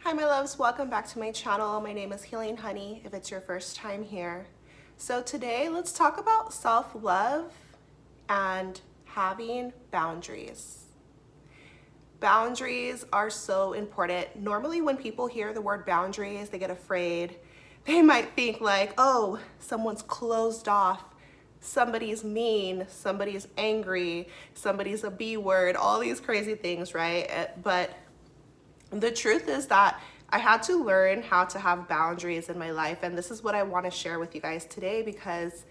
Hi my loves, welcome back to my channel. My name is Healing Honey if it's your first time here. So today let's talk about self-love and having boundaries. Boundaries are so important. Normally when people hear the word boundaries, they get afraid. They might think like, oh, someone's closed off, somebody's mean, somebody's angry, somebody's a B word, all these crazy things, right? But the truth is that I had to learn how to have boundaries in my life, and this is what I want to share with you guys today, because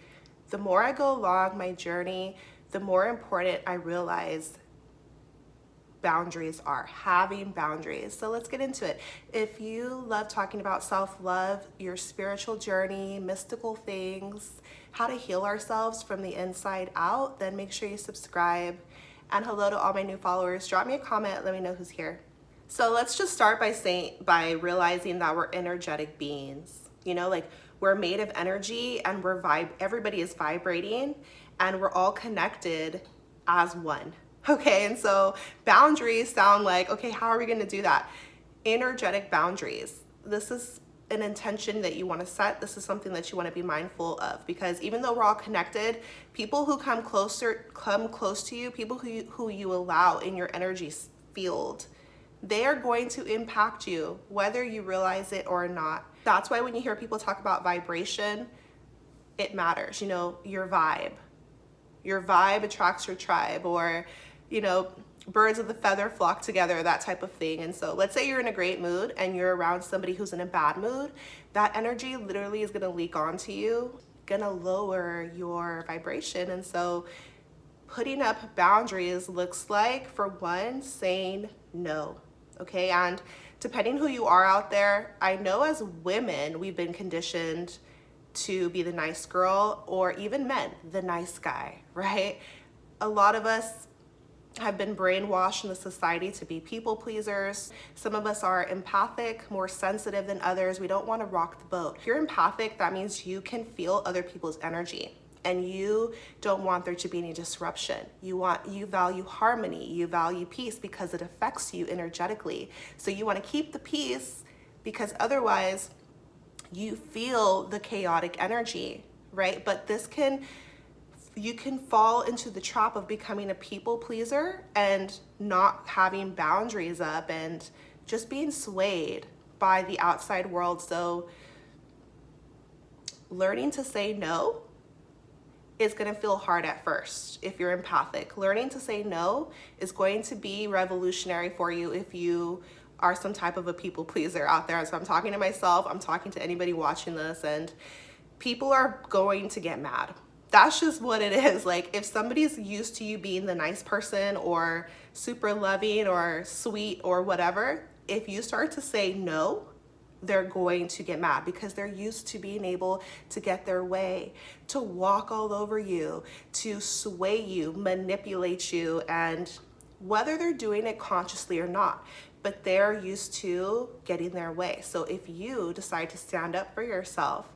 the more I go along my journey, the more important I realize boundaries are, having boundaries. So let's get into it. If you love talking about self-love, your spiritual journey, mystical things, how to heal ourselves from the inside out, then make sure you subscribe. And hello to all my new followers. Drop me a comment, let me know who's here. So let's just start by realizing that we're energetic beings. You know, like we're made of energy, and everybody is vibrating, and we're all connected as one. Okay, and so boundaries sound like, okay, how are we going to do that? Energetic boundaries. This is an intention that you want to set. This is something that you want to be mindful of, because even though we're all connected, people who come close to you, people who you allow in your energy field, they are going to impact you whether you realize it or not. That's why when you hear people talk about vibration, it matters. You know, your vibe attracts your tribe, or, you know, birds of the feather flock together, that type of thing. And so let's say you're in a great mood and you're around somebody who's in a bad mood, that energy literally is going to leak onto you, gonna lower your vibration. And so putting up boundaries looks like, for one, saying no. Okay, and depending who you are out there, I know as women, we've been conditioned to be the nice girl, or even men, the nice guy, right? A lot of us have been brainwashed in the society to be people pleasers. Some of us are empathic, more sensitive than others. We don't want to rock the boat. If you're empathic, that means you can feel other people's energy, and you don't want there to be any disruption. You value harmony, you value peace, because it affects you energetically. So you want to keep the peace, because otherwise you feel the chaotic energy, right? But you can fall into the trap of becoming a people pleaser and not having boundaries up, and just being swayed by the outside world. So learning to say no is going to feel hard at first if you're empathic. Learning to say no is going to be revolutionary for you if you are some type of a people pleaser out there. So I'm talking to myself, I'm talking to anybody watching this, and people are going to get mad. That's just what it is. Like, if somebody's used to you being the nice person, or super loving, or sweet, or whatever, if you start to say no, they're going to get mad, because they're used to being able to get their way, to walk all over you, to sway you, manipulate you, and whether they're doing it consciously or not, but they're used to getting their way. So if you decide to stand up for yourself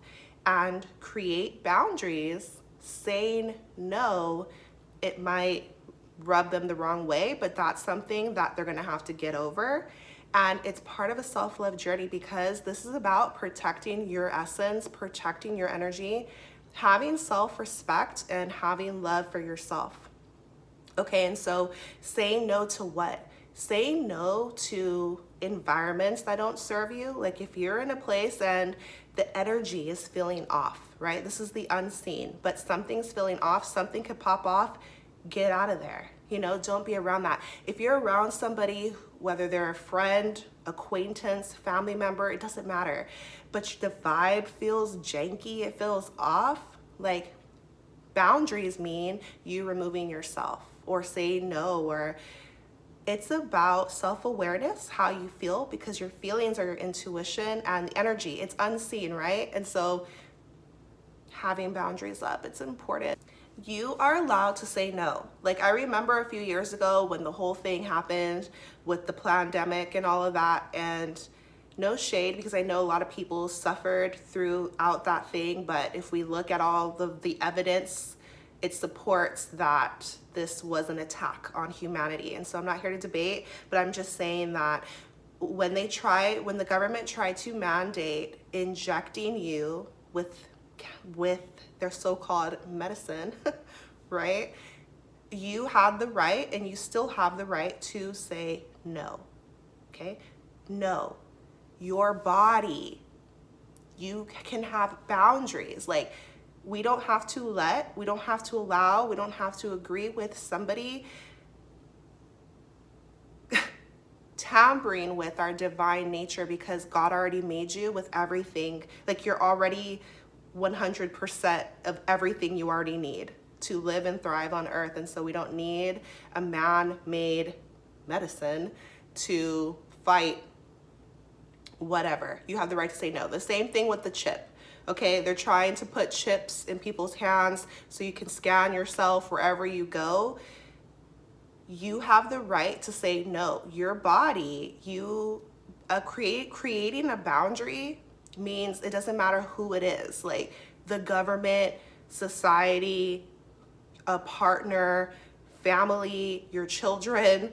and create boundaries, saying no, it might rub them the wrong way, but that's something that they're gonna have to get over. And it's part of a self-love journey, because this is about protecting your essence, protecting your energy, having self-respect, and having love for yourself. Okay, and so saying no to what? Saying no to environments that don't serve you. Like if you're in a place and the energy is feeling off, right? This is the unseen, but something's feeling off, something could pop off, get out of there. You know, don't be around that. If you're around somebody, whether they're a friend, acquaintance, family member, it doesn't matter, but the vibe feels janky, it feels off, like boundaries mean you removing yourself or saying no, or it's about self-awareness, how you feel, because your feelings are your intuition, and the energy, it's unseen, right? And so having boundaries up, it's important. You are allowed to say no. Like, I remember a few years ago when the whole thing happened with the pandemic and all of that, and no shade, because I know a lot of people suffered throughout that thing, but if we look at all the evidence, it supports that this was an attack on humanity. And so I'm not here to debate, but I'm just saying that when the government tried to mandate injecting you with their so-called medicine, right? You had the right, and you still have the right to say no. Okay? No. Your body, you can have boundaries. Like, we don't have to allow, we don't have to agree with somebody tampering with our divine nature, because God already made you with everything. Like, you're already 100% of everything you already need to live and thrive on earth. And so we don't need a man-made medicine to fight whatever. You have the right to say no. The same thing with the chip. Okay, they're trying to put chips in people's hands so you can scan yourself wherever you go. You have the right to say no. Your body, creating a boundary means it doesn't matter who it is, like the government, society, a partner, family, your children.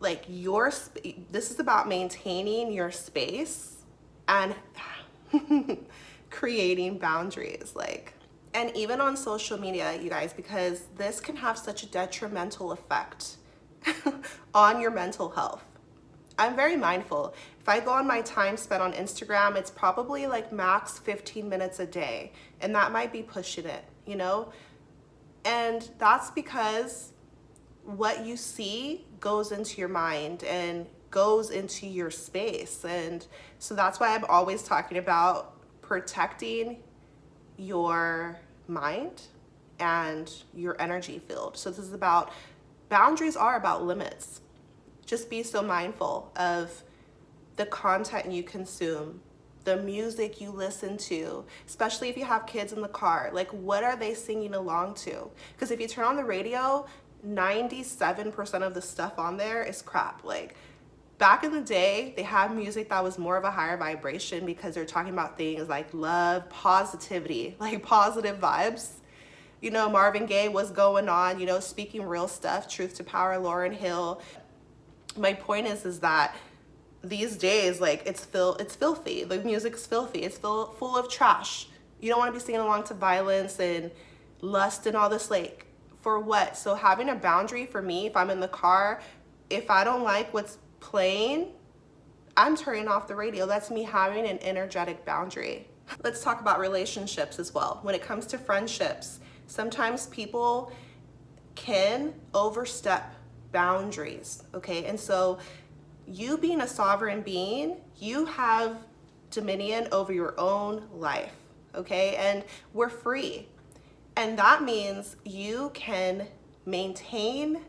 Like, this is about maintaining your space and creating boundaries. Like, and even on social media, you guys, because this can have such a detrimental effect on your mental health. I'm very mindful. If I go on my time spent on Instagram, it's probably like max 15 minutes a day, and that might be pushing it, you know? And that's because what you see goes into your mind and goes into your space. And so that's why I'm always talking about protecting your mind and your energy field. So this is about, boundaries are about limits. Just be so mindful of the content you consume, the music you listen to, especially if you have kids in the car. Like, what are they singing along to? Because if you turn on the radio, 97% of the stuff on there is crap. Like, back in the day, they had music that was more of a higher vibration because they're talking about things like love, positivity, like positive vibes. You know, Marvin Gaye was going on, you know, speaking real stuff, truth to power, Lauryn Hill. My point is that these days, like, it's filthy. The music's filthy. It's full of trash. You don't want to be singing along to violence and lust and all this, like, for what? So having a boundary for me, if I'm in the car, if I don't like what's playing, I'm turning off the radio. That's me having an energetic boundary. Let's talk about relationships as well. When it comes to friendships, sometimes people can overstep boundaries, okay? And so you being a sovereign being, you have dominion over your own life, okay? And we're free. And that means you can maintain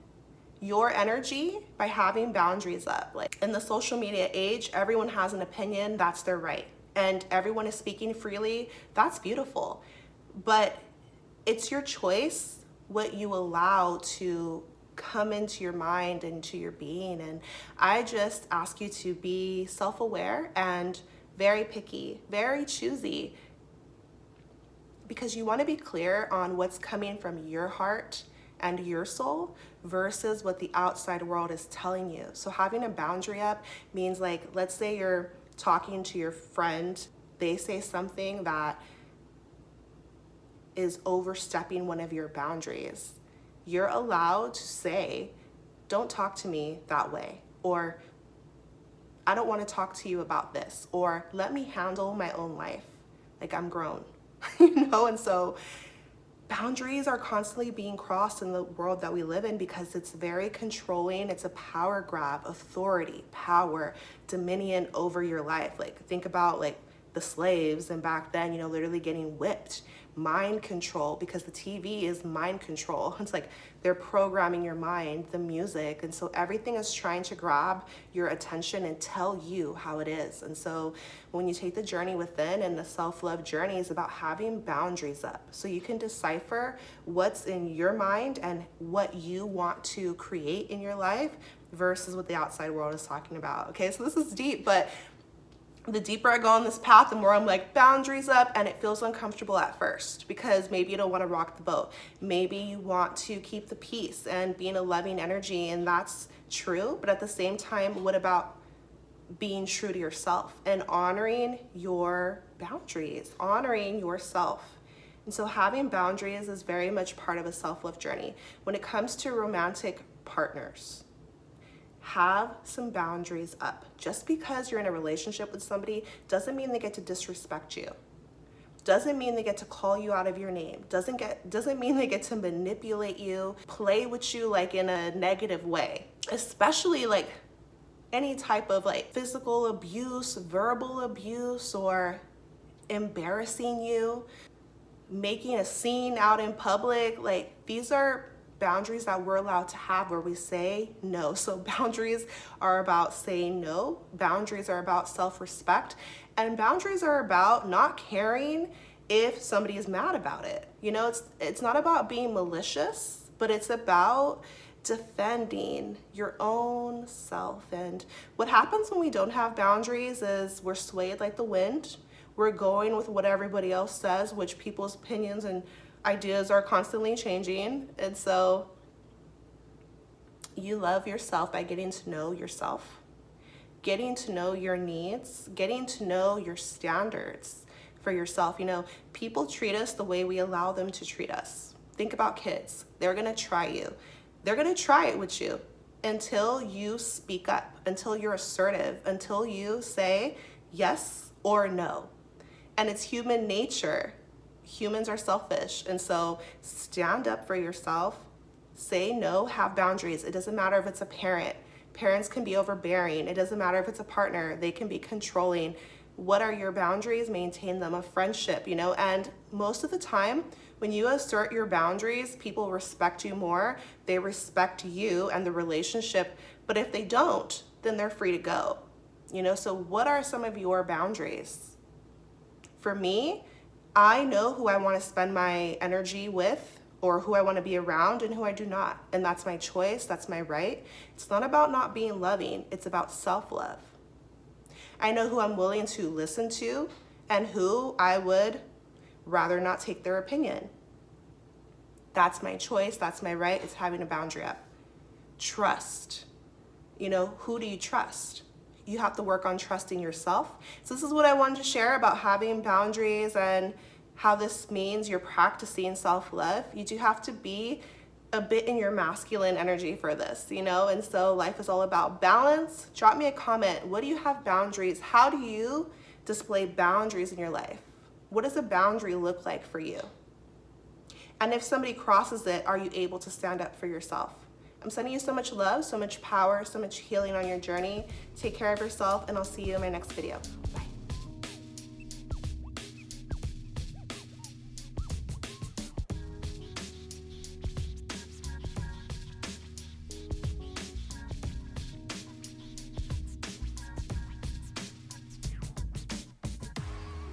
your energy by having boundaries up. Like, in the social media age, everyone has an opinion, that's their right. And everyone is speaking freely, that's beautiful. But it's your choice what you allow to come into your mind and to your being. And I just ask you to be self-aware and very picky, very choosy, because you want to be clear on what's coming from your heart and your soul versus what the outside world is telling you. So having a boundary up means, like, let's say you're talking to your friend, they say something that is overstepping one of your boundaries. You're allowed to say, don't talk to me that way, or I don't want to talk to you about this, or let me handle my own life. Like, I'm grown, you know? And so boundaries are constantly being crossed in the world that we live in because it's very controlling. It's a power grab, authority, power, dominion over your life. Like, think about like the slaves, and back then, you know, literally getting whipped. Mind control, because the TV is mind control. It's like they're programming your mind, the music, and so everything is trying to grab your attention and tell you how it is. And so when you take the journey within, and the self-love journey is about having boundaries up so you can decipher what's in your mind and what you want to create in your life versus what the outside world is talking about. Okay, so this is deep, but the deeper I go on this path, the more I'm like, boundaries up, and it feels uncomfortable at first because maybe you don't want to rock the boat. Maybe you want to keep the peace and be in a loving energy, and that's true. But at the same time, what about being true to yourself and honoring your boundaries, honoring yourself. And so having boundaries is very much part of a self-love journey. When it comes to romantic partners, have some boundaries up. Just because you're in a relationship with somebody doesn't mean they get to disrespect you. Doesn't mean they get to call you out of your name. Doesn't mean they get to manipulate you, play with you like in a negative way. Especially like any type of like physical abuse, verbal abuse, or embarrassing you, making a scene out in public. Like, these are boundaries that we're allowed to have where we say no. So boundaries are about saying no. Boundaries are about self-respect. And boundaries are about not caring if somebody is mad about it. You know, it's not about being malicious, but it's about defending your own self. And what happens when we don't have boundaries is we're swayed like the wind. We're going with what everybody else says, which people's opinions and ideas are constantly changing. And so you love yourself by getting to know yourself, getting to know your needs, getting to know your standards for yourself. You know, people treat us the way we allow them to treat us. Think about kids. They're gonna try you. They're gonna try it with you until you speak up, until you're assertive, until you say yes or no. And it's human nature. Humans are selfish. And so stand up for yourself, say no, have boundaries. It doesn't matter if it's a parent. Parents can be overbearing. It doesn't matter if it's a partner. They can be controlling. What are your boundaries? Maintain them. A friendship, you know, and most of the time when you assert your boundaries, people respect you more. They respect you and the relationship. But if they don't, then they're free to go. You know, so what are some of your boundaries? For me, I know who I want to spend my energy with or who I want to be around and who I do not. And that's my choice. That's my right. It's not about not being loving. It's about self-love. I know who I'm willing to listen to and who I would rather not take their opinion. That's my choice. That's my right. It's having a boundary up. Trust. You know, who do you trust? You have to work on trusting yourself. So this is what I wanted to share about having boundaries and how this means you're practicing self-love. You do have to be a bit in your masculine energy for this, you know? And so life is all about balance. Drop me a comment. What do you have boundaries? How do you display boundaries in your life? What does a boundary look like for you? And if somebody crosses it, are you able to stand up for yourself? I'm sending you so much love, so much power, so much healing on your journey. Take care of yourself, and I'll see you in my next video. Bye.